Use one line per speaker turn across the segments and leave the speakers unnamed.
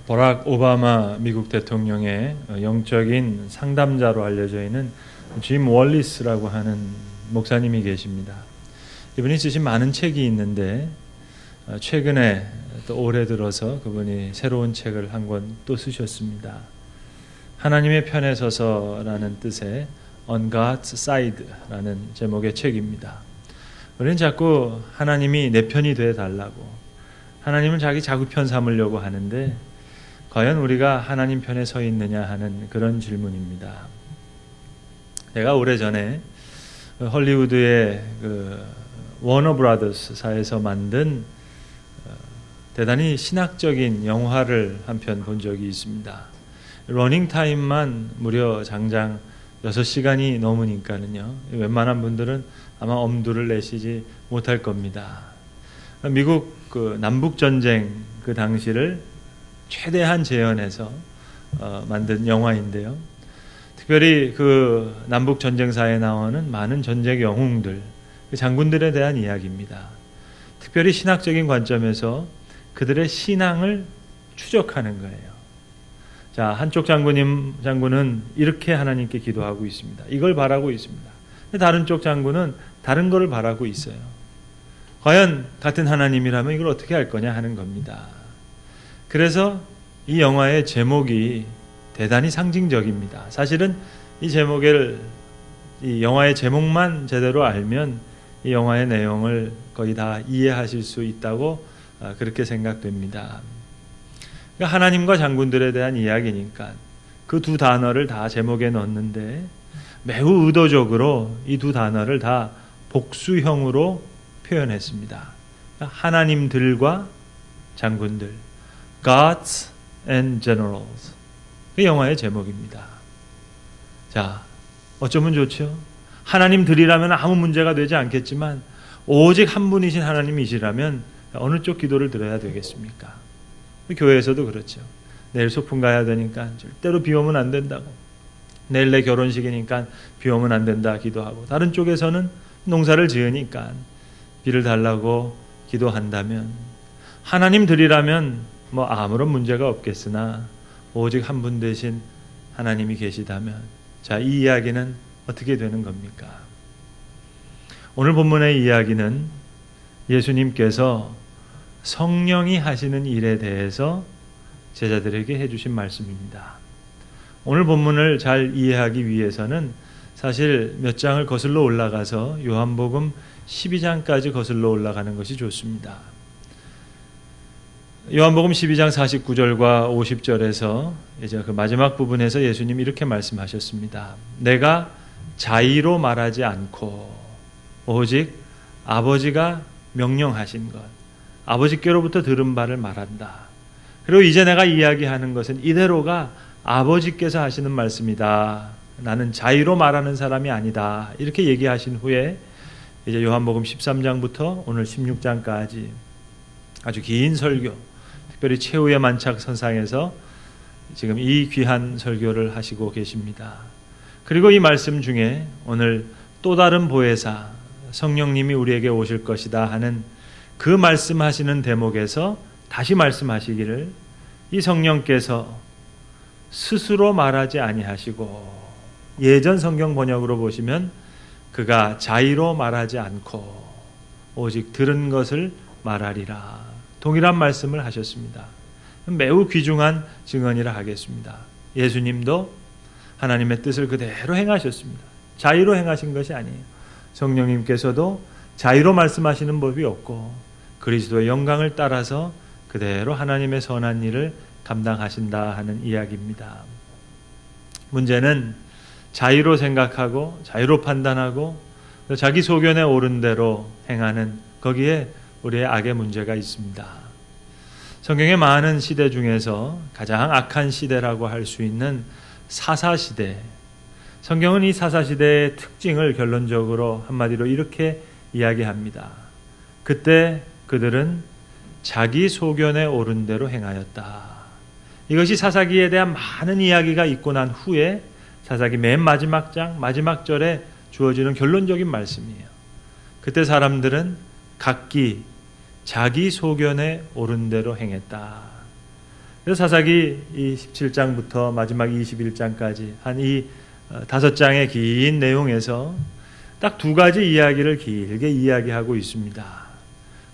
버락 오바마 미국 대통령의 영적인 상담자로 알려져 있는 짐 월리스라고 하는 목사님이 계십니다. 이분이 쓰신 많은 책이 있는데 최근에 또 올해 들어서 그분이 새로운 책을 한 권 또 쓰셨습니다. 하나님의 편에 서서라는 뜻의 On God's Side라는 제목의 책입니다. 우리는 자꾸 하나님이 내 편이 돼 달라고, 하나님은 자기 자구편 삼으려고 하는데 과연 우리가 하나님 편에 서 있느냐 하는 그런 질문입니다. 제가 오래전에 헐리우드의 워너 브라더스사에서 만든 대단히 신학적인 영화를 한 편 본 적이 있습니다. 러닝 타임만 무려 장장 6시간이 넘으니까는요, 웬만한 분들은 아마 엄두를 내시지 못할 겁니다. 미국 남북전쟁 그 당시를 최대한 재현해서 만든 영화인데요. 특별히 그 남북전쟁사에 나오는 많은 전쟁 영웅들, 그 장군들에 대한 이야기입니다. 특별히 신학적인 관점에서 그들의 신앙을 추적하는 거예요. 자, 한쪽 장군은 이렇게 하나님께 기도하고 있습니다. 이걸 바라고 있습니다. 다른 쪽 장군은 다른 거를 바라고 있어요. 과연 같은 하나님이라면 이걸 어떻게 할 거냐 하는 겁니다. 그래서 이 영화의 제목이 대단히 상징적입니다. 사실은 이 영화의 제목만 제대로 알면 이 영화의 내용을 거의 다 이해하실 수 있다고 그렇게 생각됩니다. 그러니까 하나님과 장군들에 대한 이야기니까 그 두 단어를 다 제목에 넣었는데 매우 의도적으로 이 두 단어를 다 복수형으로 표현했습니다. 하나님들과 장군들, Gods and Generals. 그 영화의 제목입니다. 자, 어쩌면 좋죠? 하나님들이라면 아무 문제가 되지 않겠지만 오직 한 분이신 하나님이시라면 어느 쪽 기도를 드려야 되겠습니까? 교회에서도 그렇죠. 내일 소풍 가야 되니까 절대로 비 오면 안 된다고, 내일 내 결혼식이니까 비 오면 안 된다 기도하고, 다른 쪽에서는 농사를 지으니까 비를 달라고 기도한다면, 하나님들이라면 뭐 아무런 문제가 없겠으나 오직 한 분 되신 하나님이 계시다면, 자, 이 이야기는 어떻게 되는 겁니까? 오늘 본문의 이야기는 예수님께서 성령이 하시는 일에 대해서 제자들에게 해주신 말씀입니다. 오늘 본문을 잘 이해하기 위해서는 사실 몇 장을 거슬러 올라가서 요한복음 12장까지 거슬러 올라가는 것이 좋습니다. 요한복음 12장 49절과 50절에서 이제 그 마지막 부분에서 예수님이 이렇게 말씀하셨습니다. 내가 자의로 말하지 않고 오직 아버지가 명령하신 것, 아버지께로부터 들은 바를 말한다. 그리고 이제 내가 이야기하는 것은 이대로가 아버지께서 하시는 말씀이다. 나는 자의로 말하는 사람이 아니다. 이렇게 얘기하신 후에 이제 요한복음 13장부터 오늘 16장까지 아주 긴 설교, 특별히 최후의 만찬 선상에서 지금 이 귀한 설교를 하시고 계십니다. 그리고 이 말씀 중에 오늘 또 다른 보혜사 성령님이 우리에게 오실 것이다 하는 그 말씀하시는 대목에서 다시 말씀하시기를, 이 성령께서 스스로 말하지 아니하시고, 예전 성경 번역으로 보시면 그가 자의로 말하지 않고 오직 들은 것을 말하리라, 동일한 말씀을 하셨습니다. 매우 귀중한 증언이라 하겠습니다. 예수님도 하나님의 뜻을 그대로 행하셨습니다. 자의로 행하신 것이 아니에요. 성령님께서도 자의로 말씀하시는 법이 없고 그리스도의 영광을 따라서 그대로 하나님의 선한 일을 감당하신다 하는 이야기입니다. 문제는 자의로 생각하고 자의로 판단하고 자기 소견에 옳은 대로 행하는 거기에 우리의 악의 문제가 있습니다. 성경의 많은 시대 중에서 가장 악한 시대라고 할 수 있는 사사시대, 성경은 이 사사시대의 특징을 결론적으로 한마디로 이렇게 이야기합니다. 그때 그들은 자기 소견에 옳은 대로 행하였다. 이것이 사사기에 대한 많은 이야기가 있고 난 후에 사사기 맨 마지막 장 마지막 절에 주어지는 결론적인 말씀이에요. 그때 사람들은 각기 자기 소견에 옳은 대로 행했다. 그래서 사사기 이 17장부터 마지막 21장까지 한 이 5장의 긴 내용에서 딱 두 가지 이야기를 길게 이야기하고 있습니다.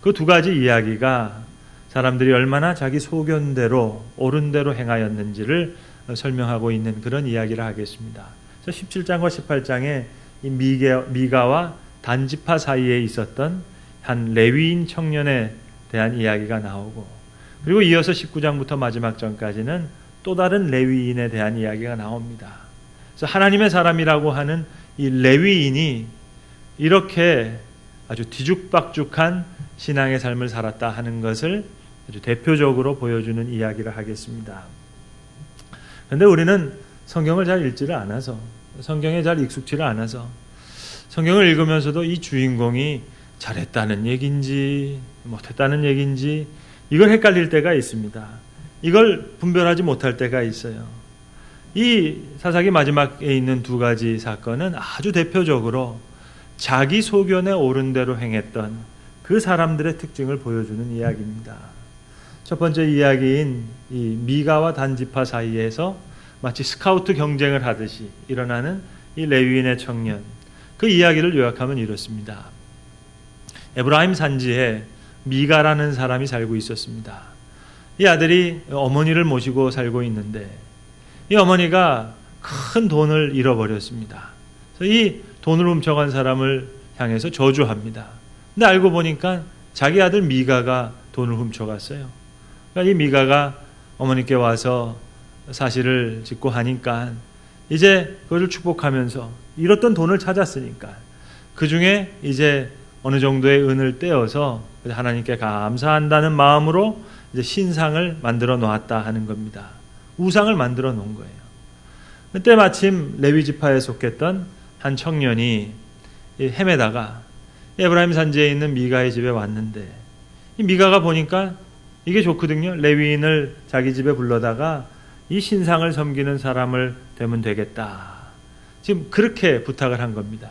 그 두 가지 이야기가 사람들이 얼마나 자기 소견대로 옳은 대로 행하였는지를 설명하고 있는 그런 이야기를 하겠습니다. 17장과 18장에 이 미가와 단지파 사이에 있었던 한 레위인 청년에 대한 이야기가 나오고, 그리고 이어서 19장부터 마지막 장까지는 또 다른 레위인에 대한 이야기가 나옵니다. 그래서 하나님의 사람이라고 하는 이 레위인이 이렇게 아주 뒤죽박죽한 신앙의 삶을 살았다 하는 것을 아주 대표적으로 보여주는 이야기를 하겠습니다. 그런데 우리는 성경을 잘 읽지를 않아서, 성경에 잘 익숙지를 않아서 성경을 읽으면서도 이 주인공이 잘했다는 얘기인지 못했다는 얘기인지 이걸 헷갈릴 때가 있습니다. 이걸 분별하지 못할 때가 있어요. 이 사사기 마지막에 있는 두 가지 사건은 아주 대표적으로 자기 소견에 옳은 대로 행했던 그 사람들의 특징을 보여주는 이야기입니다. 첫 번째 이야기인 이 미가와 단지파 사이에서 마치 스카우트 경쟁을 하듯이 일어나는 이 레위인의 청년, 그 이야기를 요약하면 이렇습니다. 에브라임 산지에 미가라는 사람이 살고 있었습니다. 이 아들이 어머니를 모시고 살고 있는데 이 어머니가 큰 돈을 잃어버렸습니다. 그래서 이 돈을 훔쳐간 사람을 향해서 저주합니다. 근데 알고 보니까 자기 아들 미가가 돈을 훔쳐갔어요. 그러니까 이 미가가 어머니께 와서 사실을 짓고 하니까 이제 그것을 축복하면서 잃었던 돈을 찾았으니까 그 중에 이제 어느 정도의 은을 떼어서 하나님께 감사한다는 마음으로 이제 신상을 만들어 놓았다 하는 겁니다. 우상을 만들어 놓은 거예요. 그때 마침 레위 지파에 속했던 한 청년이 헤매다가 에브라임 산지에 있는 미가의 집에 왔는데 이 미가가 보니까 이게 좋거든요. 레위인을 자기 집에 불러다가 이 신상을 섬기는 사람을 되면 되겠다. 지금 그렇게 부탁을 한 겁니다.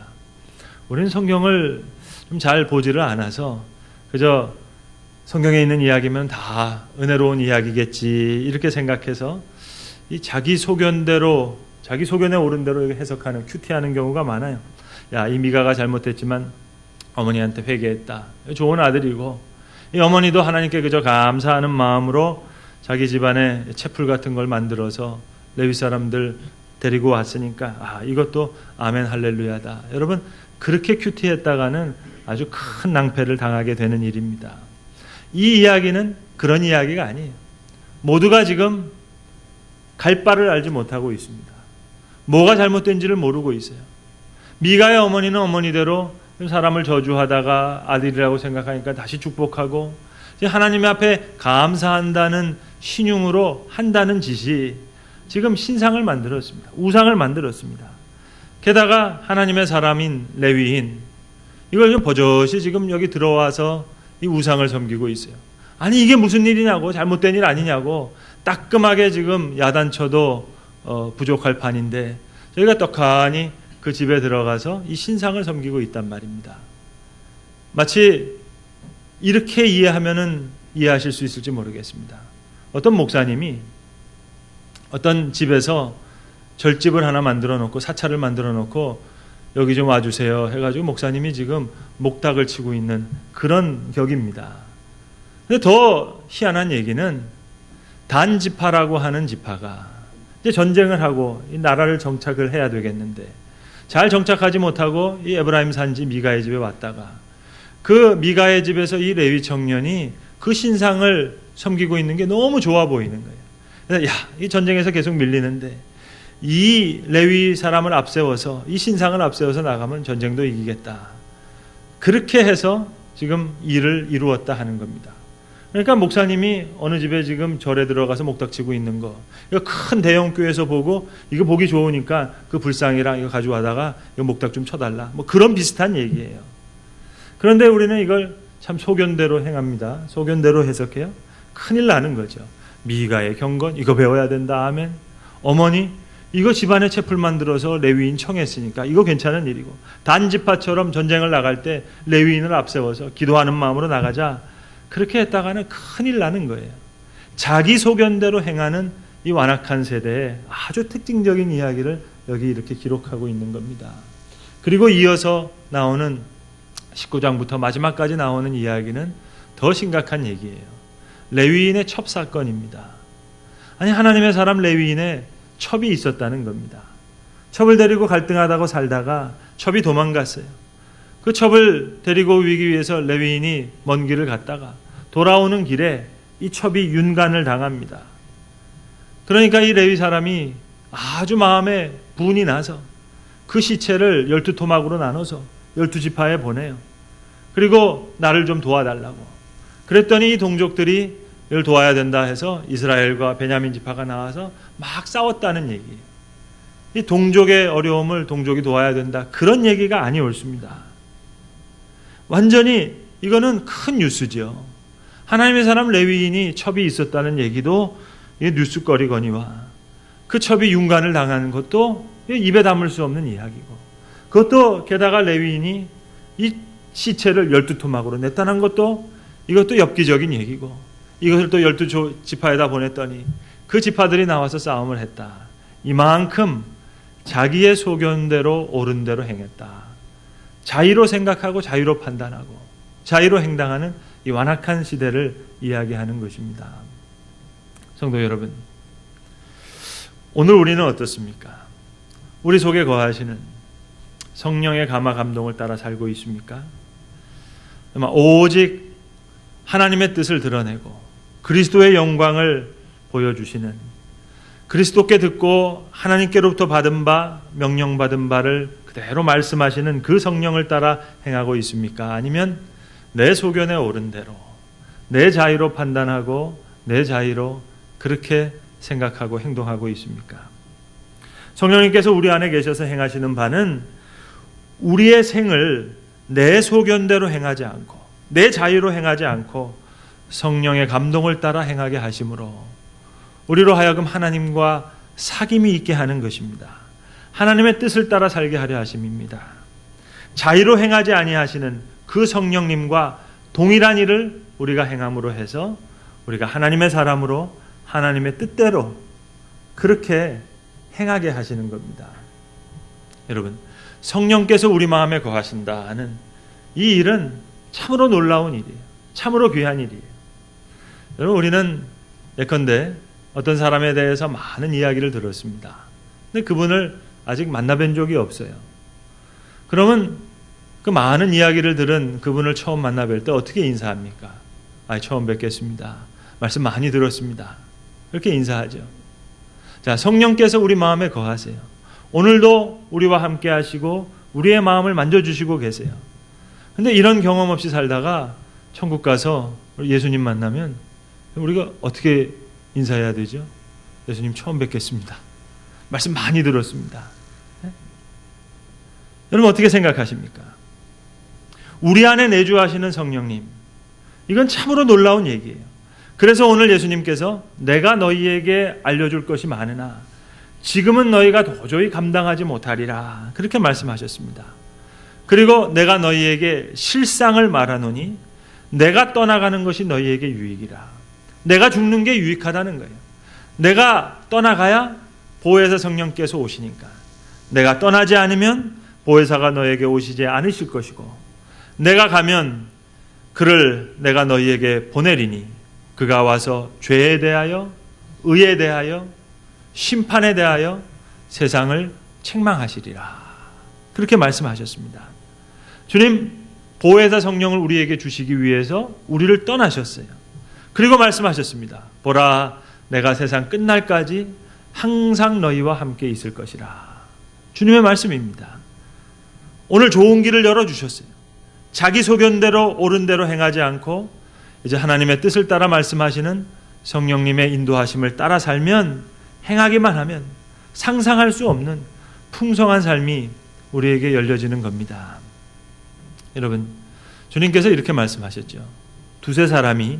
우리는 성경을 좀 잘 보지를 않아서 그저 성경에 있는 이야기면 다 은혜로운 이야기겠지 이렇게 생각해서 이 자기 소견대로, 자기 소견에 옳은 대로 해석하는, 큐티하는 경우가 많아요. 야, 이 미가가 잘못했지만 어머니한테 회개했다. 좋은 아들이고 이 어머니도 하나님께 그저 감사하는 마음으로 자기 집안에 채플 같은 걸 만들어서 레위 사람들 데리고 왔으니까 이것도 아멘 할렐루야다. 여러분, 그렇게 큐티했다가는 아주 큰 낭패를 당하게 되는 일입니다. 이 이야기는 그런 이야기가 아니에요. 모두가 지금 갈 바를 알지 못하고 있습니다. 뭐가 잘못된지를 모르고 있어요. 미가의 어머니는 어머니대로 사람을 저주하다가 아들이라고 생각하니까 다시 축복하고 하나님 앞에 감사한다는 신용으로 한다는 짓이 지금 신상을 만들었습니다. 우상을 만들었습니다. 게다가 하나님의 사람인 레위인, 이걸 버젓이 지금 여기 들어와서 이 우상을 섬기고 있어요. 아니 이게 무슨 일이냐고, 잘못된 일 아니냐고 따끔하게 지금 야단쳐도 부족할 판인데 저희가 떡하니 그 집에 들어가서 이 신상을 섬기고 있단 말입니다. 마치 이렇게 이해하면은 이해하실 수 있을지 모르겠습니다. 어떤 목사님이 어떤 집에서 절집을 하나 만들어 놓고 사찰을 만들어 놓고 여기 좀 와주세요 해가지고 목사님이 지금 목탁을 치고 있는 그런 격입니다. 근데 더 희한한 얘기는 단지파라고 하는 지파가 이제 전쟁을 하고 이 나라를 정착을 해야 되겠는데 잘 정착하지 못하고 이 에브라임 산지 미가의 집에 왔다가 그 미가의 집에서 이 레위 청년이 그 신상을 섬기고 있는 게 너무 좋아 보이는 거예요. 그래서 이 전쟁에서 계속 밀리는데 이 레위 사람을 앞세워서 이 신상을 앞세워서 나가면 전쟁도 이기겠다. 그렇게 해서 지금 일을 이루었다 하는 겁니다. 그러니까 목사님이 어느 집에 지금 절에 들어가서 목탁치고 있는 거, 이거 큰 대형 교회에서 보고 이거 보기 좋으니까 그 불상이랑 이거 가져와다가 이거 목탁 좀 쳐달라. 뭐 그런 비슷한 얘기예요. 그런데 우리는 이걸 참 소견대로 행합니다. 소견대로 해석해요. 큰일 나는 거죠. 미가의 경건 이거 배워야 된다. 아멘. 어머니 이거 집안에 채플 만들어서 레위인 청했으니까 이거 괜찮은 일이고, 단지파처럼 전쟁을 나갈 때 레위인을 앞세워서 기도하는 마음으로 나가자. 그렇게 했다가는 큰일 나는 거예요. 자기 소견대로 행하는 이 완악한 세대의 아주 특징적인 이야기를 여기 이렇게 기록하고 있는 겁니다. 그리고 이어서 나오는 19장부터 마지막까지 나오는 이야기는 더 심각한 얘기예요. 레위인의 첩 사건입니다. 아니, 하나님의 사람 레위인의 첩이 있었다는 겁니다. 첩을 데리고 갈등하다가 살다가 첩이 도망갔어요. 그 첩을 데리고 오기 위해서 레위인이 먼 길을 갔다가 돌아오는 길에 이 첩이 윤간을 당합니다. 그러니까 이 레위 사람이 아주 마음에 분이 나서 그 시체를 12토막으로 나눠서 12지파에 보내요. 그리고 나를 좀 도와달라고. 그랬더니 이 동족들이 이를 도와야 된다 해서 이스라엘과 베냐민 지파가 나와서 막 싸웠다는 얘기예요. 이 동족의 어려움을 동족이 도와야 된다, 그런 얘기가 아니 옳습니다. 완전히 이거는 큰 뉴스죠. 하나님의 사람 레위인이 첩이 있었다는 얘기도 뉴스거리거니와 그 첩이 윤간을 당하는 것도 입에 담을 수 없는 이야기고, 그것도 게다가 레위인이 이 시체를 12토막으로 냈다는 것도 이것도 엽기적인 얘기고, 이것을 또 12지파에다 보냈더니 그 지파들이 나와서 싸움을 했다. 이만큼 자기의 소견대로 옳은 대로 행했다. 자의로 생각하고 자의로 판단하고 자의로 행당하는 이 완악한 시대를 이야기하는 것입니다. 성도 여러분, 오늘 우리는 어떻습니까? 우리 속에 거하시는 성령의 감화 감동을 따라 살고 있습니까? 오직 하나님의 뜻을 드러내고 그리스도의 영광을 보여주시는, 그리스도께 듣고 하나님께로부터 받은 바, 명령받은 바를 그대로 말씀하시는 그 성령을 따라 행하고 있습니까? 아니면 내 소견에 옳은 대로 내 자의로 판단하고 내 자의로 그렇게 생각하고 행동하고 있습니까? 성령님께서 우리 안에 계셔서 행하시는 바는 우리의 생을 내 소견대로 행하지 않고 내 자유로 행하지 않고 성령의 감동을 따라 행하게 하심으로 우리로 하여금 하나님과 사귐이 있게 하는 것입니다. 하나님의 뜻을 따라 살게 하려 하심입니다. 자유로 행하지 아니하시는 그 성령님과 동일한 일을 우리가 행함으로 해서 우리가 하나님의 사람으로 하나님의 뜻대로 그렇게 행하게 하시는 겁니다. 여러분, 성령께서 우리 마음에 거하신다는 이 일은 참으로 놀라운 일이에요. 참으로 귀한 일이에요. 여러분, 우리는 예컨대 어떤 사람에 대해서 많은 이야기를 들었습니다. 근데 그분을 아직 만나뵌 적이 없어요. 그러면 그 많은 이야기를 들은 그분을 처음 만나뵐 때 어떻게 인사합니까? 처음 뵙겠습니다. 말씀 많이 들었습니다. 이렇게 인사하죠. 자, 성령께서 우리 마음에 거하세요. 오늘도 우리와 함께 하시고 우리의 마음을 만져주시고 계세요. 근데 이런 경험 없이 살다가 천국 가서 예수님 만나면 우리가 어떻게 인사해야 되죠? 예수님 처음 뵙겠습니다. 말씀 많이 들었습니다. 네? 여러분 어떻게 생각하십니까? 우리 안에 내주하시는 성령님, 이건 참으로 놀라운 얘기예요. 그래서 오늘 예수님께서 내가 너희에게 알려줄 것이 많으나 지금은 너희가 도저히 감당하지 못하리라, 그렇게 말씀하셨습니다. 그리고 내가 너희에게 실상을 말하노니 내가 떠나가는 것이 너희에게 유익이라. 내가 죽는 게 유익하다는 거예요. 내가 떠나가야 보혜사 성령께서 오시니까. 내가 떠나지 않으면 보혜사가 너에게 오시지 않으실 것이고, 내가 가면 그를 내가 너희에게 보내리니 그가 와서 죄에 대하여, 의에 대하여, 심판에 대하여 세상을 책망하시리라, 그렇게 말씀하셨습니다. 주님 보혜사 성령을 우리에게 주시기 위해서 우리를 떠나셨어요. 그리고 말씀하셨습니다. 보라, 내가 세상 끝날까지 항상 너희와 함께 있을 것이라. 주님의 말씀입니다. 오늘 좋은 길을 열어주셨어요. 자기 소견대로 옳은 대로 행하지 않고 이제 하나님의 뜻을 따라 말씀하시는 성령님의 인도하심을 따라 살면, 행하기만 하면 상상할 수 없는 풍성한 삶이 우리에게 열려지는 겁니다. 여러분, 주님께서 이렇게 말씀하셨죠. 두세 사람이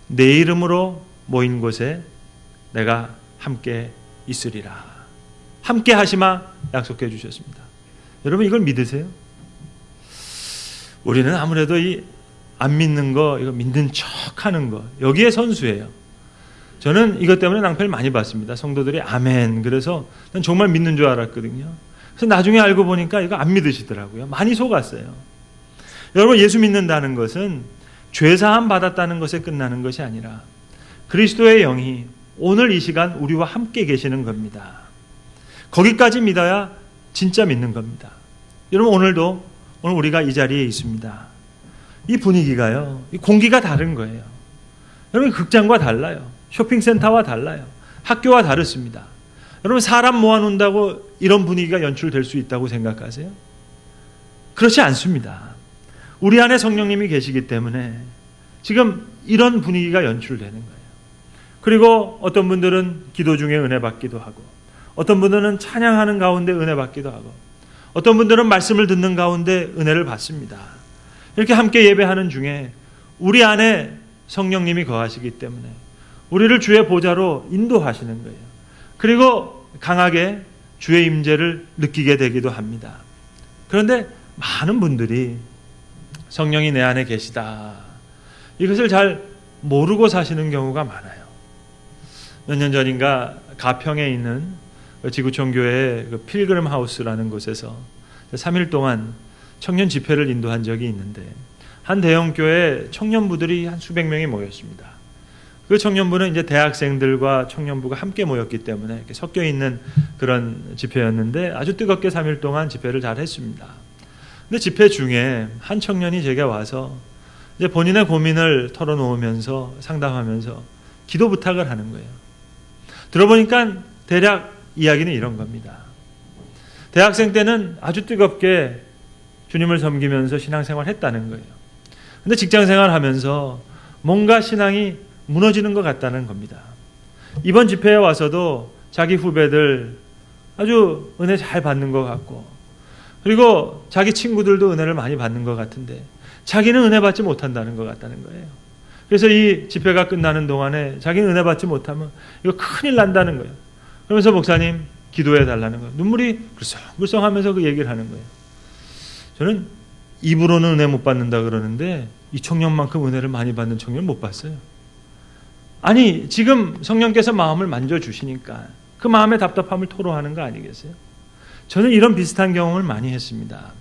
내 이름으로 모인 곳에 내가 함께 있으리라. 함께 하시마 약속해 주셨습니다. 여러분 이걸 믿으세요? 우리는 아무래도 이 안 믿는 거, 이거 믿는 척 하는 거, 여기에 선수예요. 저는 이것 때문에 낭패를 많이 받습니다. 성도들이 아멘. 그래서 난 정말 믿는 줄 알았거든요. 그래서 나중에 알고 보니까 이거 안 믿으시더라고요. 많이 속았어요. 여러분, 예수 믿는다는 것은 죄사함 받았다는 것에 끝나는 것이 아니라 그리스도의 영이 오늘 이 시간 우리와 함께 계시는 겁니다. 거기까지 믿어야 진짜 믿는 겁니다. 여러분, 오늘 우리가 이 자리에 있습니다. 이 분위기가요, 이 공기가 다른 거예요. 여러분, 극장과 달라요. 쇼핑센터와 달라요. 학교와 다릅니다. 여러분, 사람 모아놓는다고 이런 분위기가 연출될 수 있다고 생각하세요? 그렇지 않습니다. 우리 안에 성령님이 계시기 때문에 지금 이런 분위기가 연출되는 거예요. 그리고 어떤 분들은 기도 중에 은혜 받기도 하고, 어떤 분들은 찬양하는 가운데 은혜 받기도 하고, 어떤 분들은 말씀을 듣는 가운데 은혜를 받습니다. 이렇게 함께 예배하는 중에 우리 안에 성령님이 거하시기 때문에 우리를 주의 보좌로 인도하시는 거예요. 그리고 강하게 주의 임재를 느끼게 되기도 합니다. 그런데 많은 분들이 성령이 내 안에 계시다, 이것을 잘 모르고 사시는 경우가 많아요. 몇 년 전인가 가평에 있는 지구촌 교회의 그 필그림 하우스라는 곳에서 3일 동안 청년 집회를 인도한 적이 있는데, 한 대형 교회 청년부들이 한 수백 명이 모였습니다. 그 청년부는 이제 대학생들과 청년부가 함께 모였기 때문에 이렇게 섞여 있는 그런 집회였는데 아주 뜨겁게 3일 동안 집회를 잘 했습니다. 근데 집회 중에 한 청년이 제게 와서 이제 본인의 고민을 털어놓으면서 상담하면서 기도 부탁을 하는 거예요. 들어보니까 대략 이야기는 이런 겁니다. 대학생 때는 아주 뜨겁게 주님을 섬기면서 신앙생활 했다는 거예요. 근데 직장생활 하면서 뭔가 신앙이 무너지는 것 같다는 겁니다. 이번 집회에 와서도 자기 후배들 아주 은혜 잘 받는 것 같고, 그리고 자기 친구들도 은혜를 많이 받는 것 같은데 자기는 은혜 받지 못한다는 것 같다는 거예요. 그래서 이 집회가 끝나는 동안에 자기는 은혜 받지 못하면 이거 큰일 난다는 거예요. 그러면서 목사님 기도해 달라는 거예요. 눈물이 글썽글썽하면서 그 얘기를 하는 거예요. 저는 입으로는 은혜 못 받는다 그러는데 이 청년만큼 은혜를 많이 받는 청년을 못 봤어요. 아니, 지금 성령께서 마음을 만져주시니까 그 마음의 답답함을 토로하는 거 아니겠어요? 저는 이런 비슷한 경험을 많이 했습니다.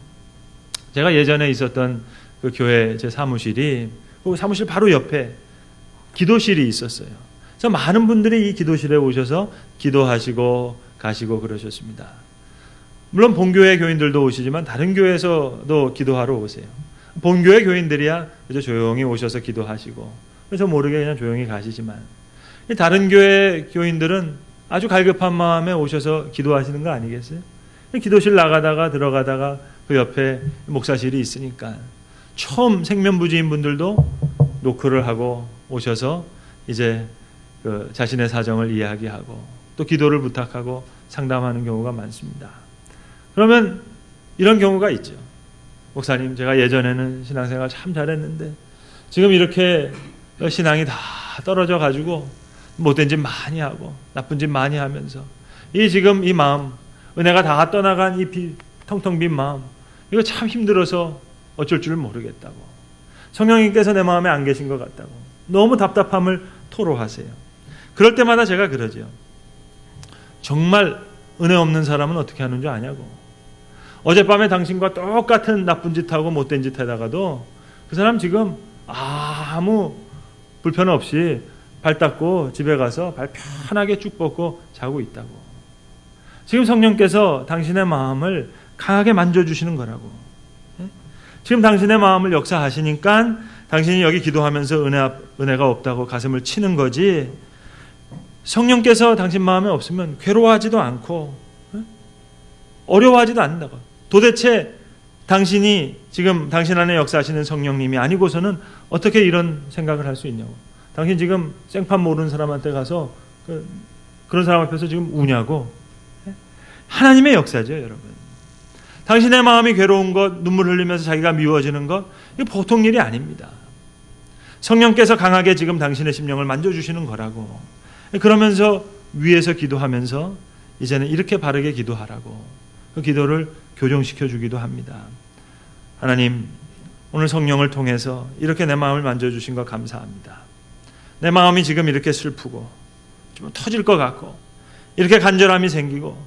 제가 예전에 있었던 그 교회 제 사무실이, 그 사무실 바로 옆에 기도실이 있었어요. 그래서 많은 분들이 이 기도실에 오셔서 기도하시고 가시고 그러셨습니다. 물론 본교회 교인들도 오시지만 다른 교회에서도 기도하러 오세요. 본교회 교인들이야 그저 조용히 오셔서 기도하시고, 그래서 모르게 그냥 조용히 가시지만 다른 교회 교인들은 아주 갈급한 마음에 오셔서 기도하시는 거 아니겠어요? 기도실 나가다가 들어가다가 그 옆에 목사실이 있으니까 처음 생면부지인 분들도 노크를 하고 오셔서 이제 그 자신의 사정을 이야기하고 또 기도를 부탁하고 상담하는 경우가 많습니다. 그러면 이런 경우가 있죠. 목사님, 제가 예전에는 신앙생활 참 잘했는데 지금 이렇게 신앙이 다 떨어져 가지고 못된 짓 많이 하고 나쁜 짓 많이 하면서 지금 이 마음, 은혜가 다 떠나간 이 텅텅 빈 마음, 이거 참 힘들어서 어쩔 줄 모르겠다고, 성령님께서 내 마음에 안 계신 것 같다고 너무 답답함을 토로하세요. 그럴 때마다 제가 그러죠. 정말 은혜 없는 사람은 어떻게 하는 줄 아냐고. 어젯밤에 당신과 똑같은 나쁜 짓 하고 못된 짓 하다가도 그 사람 지금 아무 불편 없이 발 닦고 집에 가서 발 편하게 쭉 뻗고 자고 있다고. 지금 성령께서 당신의 마음을 강하게 만져주시는 거라고. 지금 당신의 마음을 역사하시니까 당신이 여기 기도하면서 은혜가 없다고 가슴을 치는 거지, 성령께서 당신 마음에 없으면 괴로워하지도 않고 어려워하지도 않는다고. 도대체 당신이 지금 당신 안에 역사하시는 성령님이 아니고서는 어떻게 이런 생각을 할 수 있냐고. 당신 지금 생판 모르는 사람한테 가서 그런 사람 앞에서 지금 우냐고. 하나님의 역사죠, 여러분. 당신의 마음이 괴로운 것, 눈물 흘리면서 자기가 미워지는 것, 이거 보통 일이 아닙니다. 성령께서 강하게 지금 당신의 심령을 만져주시는 거라고. 그러면서 위에서 기도하면서 이제는 이렇게 바르게 기도하라고 그 기도를 교정시켜 주기도 합니다. 하나님, 오늘 성령을 통해서 이렇게 내 마음을 만져주신 것 감사합니다. 내 마음이 지금 이렇게 슬프고 좀 터질 것 같고 이렇게 간절함이 생기고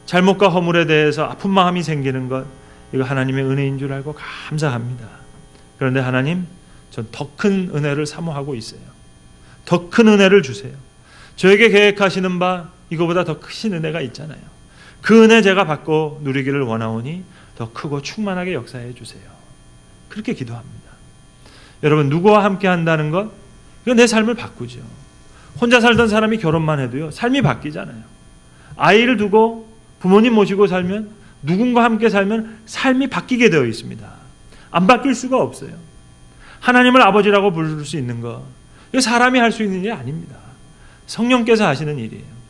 잘못과 허물에 대해서 아픈 마음이 생기는 것, 이거 하나님의 은혜인 줄 알고 감사합니다. 그런데 하나님, 전 더 큰 은혜를 사모하고 있어요. 더 큰 은혜를 주세요. 저에게 계획하시는 바 이거보다 더 크신 은혜가 있잖아요. 그 은혜 제가 받고 누리기를 원하오니 더 크고 충만하게 역사해 주세요. 그렇게 기도합니다. 여러분, 누구와 함께 한다는 것, 이거 내 삶을 바꾸죠. 혼자 살던 사람이 결혼만 해도요, 삶이 바뀌잖아요. 아이를 두고 부모님 모시고 살면, 누군가 함께 살면 삶이 바뀌게 되어 있습니다. 안 바뀔 수가 없어요. 하나님을 아버지라고 부를 수 있는 것, 이거 사람이 할 수 있는 일이 아닙니다. 성령께서 하시는 일이에요.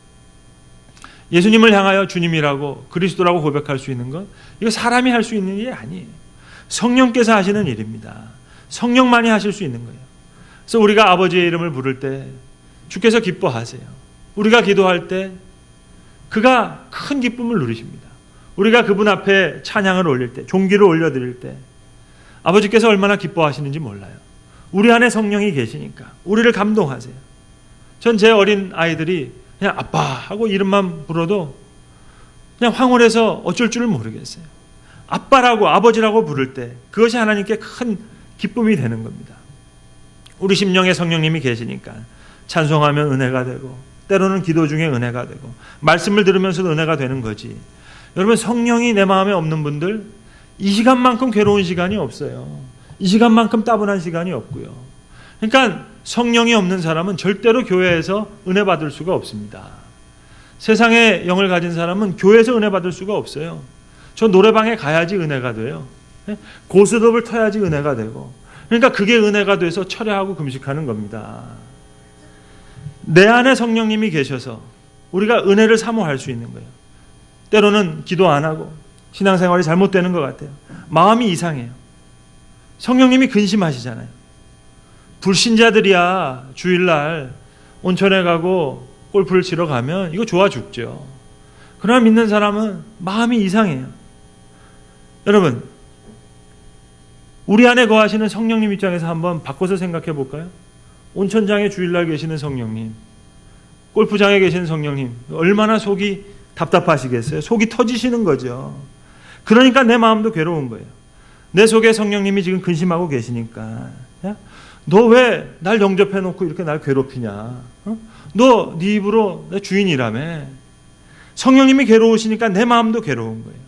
예수님을 향하여 주님이라고 그리스도라고 고백할 수 있는 것, 이거 사람이 할 수 있는 일이 아니에요. 성령께서 하시는 일입니다. 성령만이 하실 수 있는 거예요. 그래서 우리가 아버지의 이름을 부를 때 주께서 기뻐하세요. 우리가 기도할 때 그가 큰 기쁨을 누리십니다. 우리가 그분 앞에 찬양을 올릴 때, 종기를 올려드릴 때 아버지께서 얼마나 기뻐하시는지 몰라요. 우리 안에 성령이 계시니까 우리를 감동하세요. 전 제 어린 아이들이 그냥 아빠 하고 이름만 불러도 그냥 황홀해서 어쩔 줄을 모르겠어요. 아빠라고, 아버지라고 부를 때 그것이 하나님께 큰 기쁨이 되는 겁니다. 우리 심령에 성령님이 계시니까 찬송하면 은혜가 되고, 때로는 기도 중에 은혜가 되고, 말씀을 들으면서도 은혜가 되는 거지. 여러분, 성령이 내 마음에 없는 분들, 이 시간만큼 괴로운 시간이 없어요. 이 시간만큼 따분한 시간이 없고요. 그러니까 성령이 없는 사람은 절대로 교회에서 은혜 받을 수가 없습니다. 세상에 영을 가진 사람은 교회에서 은혜 받을 수가 없어요. 저 노래방에 가야지 은혜가 돼요. 고스톱을 터야지 은혜가 되고, 그러니까 그게 은혜가 돼서 철야하고 금식하는 겁니다. 내 안에 성령님이 계셔서 우리가 은혜를 사모할 수 있는 거예요. 때로는 기도 안 하고 신앙생활이 잘못되는 것 같아요. 마음이 이상해요. 성령님이 근심하시잖아요. 불신자들이야 주일날 온천에 가고 골프를 치러 가면 이거 좋아 죽죠. 그러나 믿는 사람은 마음이 이상해요. 여러분, 우리 안에 거하시는 성령님 입장에서 한번 바꿔서 생각해 볼까요? 온천장에 주일날 계시는 성령님, 골프장에 계시는 성령님, 얼마나 속이 답답하시겠어요? 속이 터지시는 거죠. 그러니까 내 마음도 괴로운 거예요. 내 속에 성령님이 지금 근심하고 계시니까, 너 왜 날 영접해 놓고 이렇게 날 괴롭히냐? 너 네 입으로 내 주인이라며. 성령님이 괴로우시니까 내 마음도 괴로운 거예요.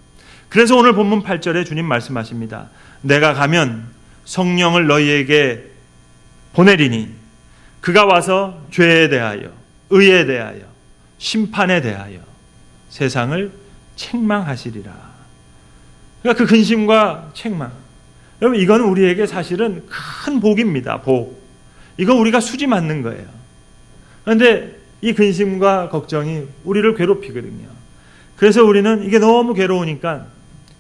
그래서 오늘 본문 8절에 주님 말씀하십니다. 내가 가면 성령을 너희에게 보내리니 그가 와서 죄에 대하여, 의에 대하여, 심판에 대하여 세상을 책망하시리라. 그러니까 그 근심과 책망, 여러분, 이건 우리에게 사실은 큰 복입니다. 복. 이건 우리가 수지 맞는 거예요. 그런데 이 근심과 걱정이 우리를 괴롭히거든요. 그래서 우리는 이게 너무 괴로우니까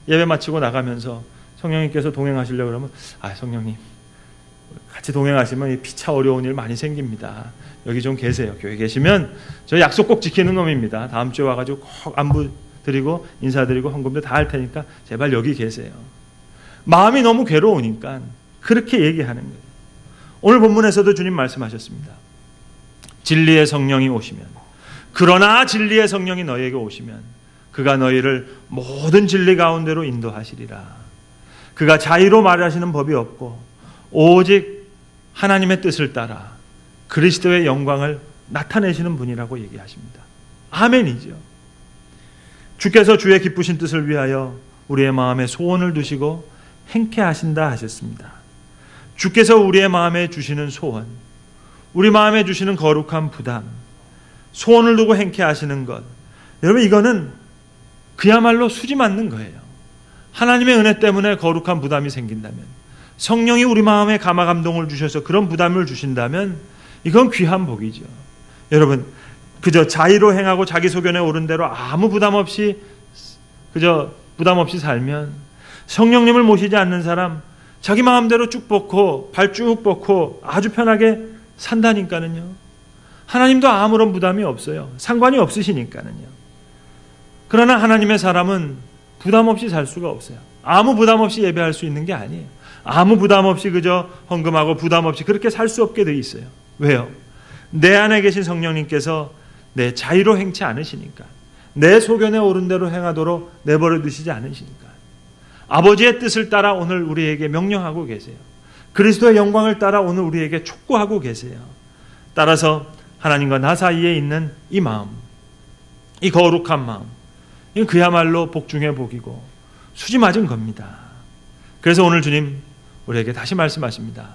예배 마치고 나가면서 성령님께서 동행하시려고 그러면, 성령님 같이 동행하시면 이 피차 어려운 일 많이 생깁니다. 여기 좀 계세요. 교회 계시면 저 약속 꼭 지키는 놈입니다. 다음 주에 와가지고 꼭 안부 드리고 인사드리고 헌금도 다 할 테니까 제발 여기 계세요. 마음이 너무 괴로우니까 그렇게 얘기하는 거예요. 오늘 본문에서도 주님 말씀하셨습니다. 진리의 성령이 오시면, 그러나 진리의 성령이 너희에게 오시면 그가 너희를 모든 진리 가운데로 인도하시리라. 그가 자의로 말하시는 법이 없고 오직 하나님의 뜻을 따라 그리스도의 영광을 나타내시는 분이라고 얘기하십니다. 아멘이죠. 주께서 주의 기쁘신 뜻을 위하여 우리의 마음에 소원을 두시고 행케 하신다 하셨습니다. 주께서 우리의 마음에 주시는 소원, 우리 마음에 주시는 거룩한 부담, 소원을 두고 행케 하시는 것, 여러분, 이거는 그야말로 수지 맞는 거예요. 하나님의 은혜 때문에 거룩한 부담이 생긴다면, 성령이 우리 마음에 감화 감동을 주셔서 그런 부담을 주신다면 이건 귀한 복이죠. 여러분, 그저 자의로 행하고 자기 소견에 오른 대로 아무 부담 없이 그저 부담 없이 살면, 성령님을 모시지 않는 사람 자기 마음대로 쭉 뻗고 발 쭉 뻗고 아주 편하게 산다니까는요. 하나님도 아무런 부담이 없어요. 상관이 없으시니까는요. 그러나 하나님의 사람은 부담 없이 살 수가 없어요. 아무 부담 없이 예배할 수 있는 게 아니에요. 아무 부담 없이 그저 헌금하고 부담 없이 그렇게 살 수 없게 돼 있어요. 왜요? 내 안에 계신 성령님께서 내 자의로 행치 않으시니까, 내 소견에 오른 대로 행하도록 내버려 두시지 않으시니까, 아버지의 뜻을 따라 오늘 우리에게 명령하고 계세요. 그리스도의 영광을 따라 오늘 우리에게 촉구하고 계세요. 따라서 하나님과 나 사이에 있는 이 마음, 이 거룩한 마음, 이건 그야말로 복 중의 복이고 수지 맞은 겁니다. 그래서 오늘 주님 우리에게 다시 말씀하십니다.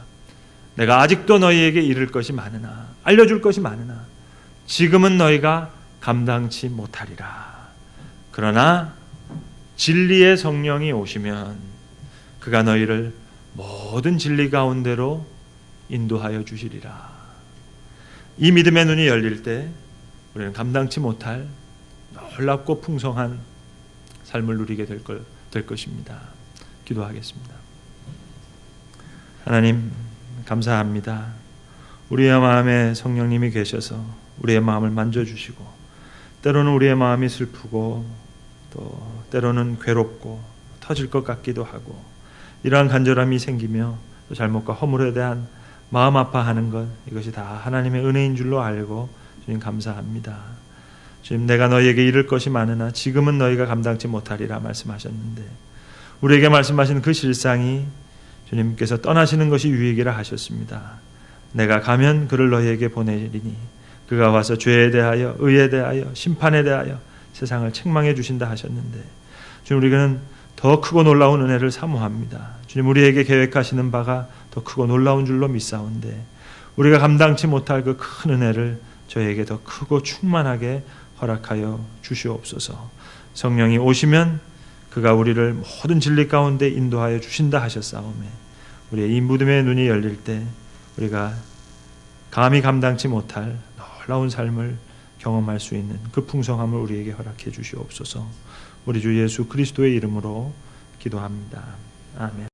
내가 아직도 너희에게 이를 것이 많으나, 알려줄 것이 많으나 지금은 너희가 감당치 못하리라. 그러나 진리의 성령이 오시면 그가 너희를 모든 진리 가운데로 인도하여 주시리라. 이 믿음의 눈이 열릴 때 우리는 감당치 못할 놀랍고 풍성한 삶을 누리게 될 것입니다. 기도하겠습니다. 하나님 감사합니다. 우리의 마음에 성령님이 계셔서 우리의 마음을 만져주시고, 때로는 우리의 마음이 슬프고 또 때로는 괴롭고 터질 것 같기도 하고, 이러한 간절함이 생기며 또 잘못과 허물에 대한 마음 아파하는 것, 이것이 다 하나님의 은혜인 줄로 알고 주님 감사합니다. 주님, 내가 너희에게 이를 것이 많으나 지금은 너희가 감당치 못하리라 말씀하셨는데, 우리에게 말씀하신 그 실상이 주님께서 떠나시는 것이 유익이라 하셨습니다. 내가 가면 그를 너희에게 보내리니 그가 와서 죄에 대하여, 의에 대하여, 심판에 대하여 세상을 책망해 주신다 하셨는데, 주님, 우리는 더 크고 놀라운 은혜를 사모합니다. 주님, 우리에게 계획하시는 바가 더 크고 놀라운 줄로 믿사온데, 우리가 감당치 못할 그 큰 은혜를 저희에게 더 크고 충만하게 허락하여 주시옵소서. 성령이 오시면 그가 우리를 모든 진리 가운데 인도하여 주신다 하셨사오매, 우리의 이 믿음의 눈이 열릴 때 우리가 감히 감당치 못할 놀라운 삶을 경험할 수 있는 그 풍성함을 우리에게 허락해 주시옵소서. 우리 주 예수 그리스도의 이름으로 기도합니다. 아멘.